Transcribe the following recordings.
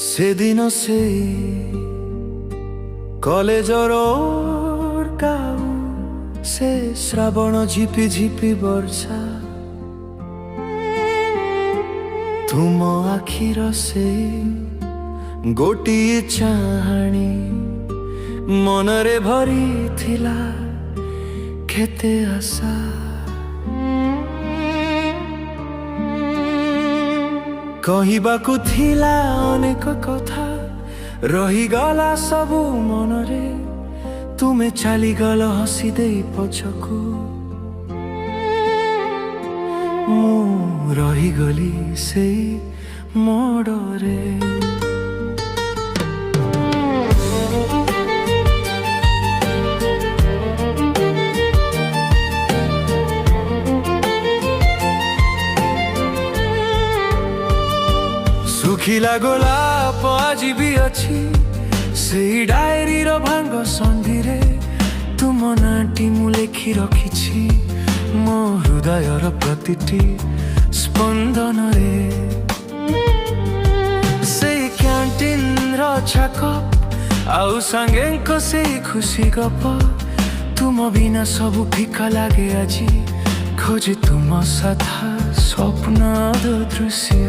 সেদিন সেই কলেজর গাও ସେ ଶ୍ରାବଣ ଝିପି ଝିପି ବର୍ଷା ତୁମ ଆଖିର ସେଇ ଗୋଟିଏ ଚାହାଣୀ ମନରେ ଭରିଥିଲା କେତେ ଆଶା। କହିବାକୁ ଥିଲା ଅନେକ କଥା ରହିଗଲା ସବୁ ମନରେ ତୁମେ ଚାଲିଗଲ ହସି ଦେଇ ପଛକୁ ମୁଁ ରହିଗଲି ସେଇ ମୋଡ଼ରେ। ଶୁଖିଲା ଗୋଲାପ ଆଜି ବି ଅଛି ସେଇ ଡାଏରୀର ଭାଙ୍ଗ ସନ୍ଧିରେ ତୁମ ନାଁଟି ମୁଁ ଲେଖି ରଖିଛି ମୋ ହୃଦୟର ପ୍ରତିଟି ସ୍ପନ୍ଦନରେ। ସେଇ କ୍ୟାଣ୍ଟିନ୍ର ଛାକ ଆଉ ସାଙ୍ଗେଙ୍କ ସେଇ ଖୁସି ଗପ ତୁମ ବିନା ସବୁ ଫିକା ଲାଗେ ଆଜି ଖୋଜେ ତୁମ ସାଥା ସ୍ୱପ୍ନର ଦୃଶ୍ୟ।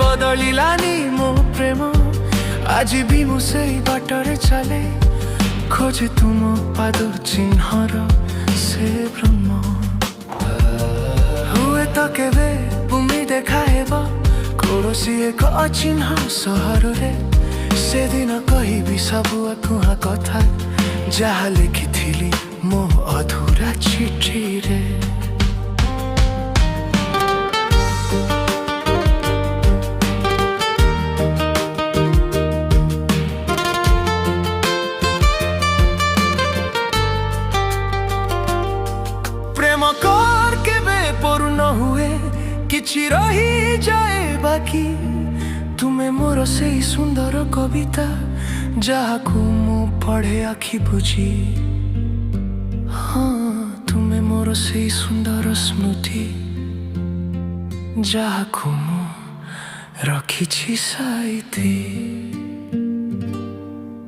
ବଦଳିଲାନି ମୋ ପ୍ରେମ ଆଜି ବି ମୁଁ ସେଇ ବାଟରେ ଚାଲେ ଖୋଜେ ତୁମ ପାଦ ଚିହ୍ନର ସେ ଭ୍ରମ। ହୁଏତ କେବେ ପୁଣି ଦେଖା ହେବ କୌଣସି ଏକ ଅଚିହ୍ନ ସହରରେ ସେଦିନ କହିବି ସବୁ ଆକୁହା କଥା ଯାହା ଲେଖିଥିଲି ମୋ ଅଧୁରା ଚିଠିରେ। କେବେ ପୂର୍ଣ୍ଣ ହୁଏ କିଛି ରହିଯାଏ ବାକି ତୁମେ ମୋର ସେଇ ସୁନ୍ଦର କବିତା ଯାହାକୁ ମୁଁ ପଢ଼େ ଆଖି ବୁଝି। ହଁ ତୁମେ ମୋର ସେଇ ସୁନ୍ଦର ସ୍ମୃତି ଯାହାକୁ ମୁଁ ରଖିଛି ସାଇତି।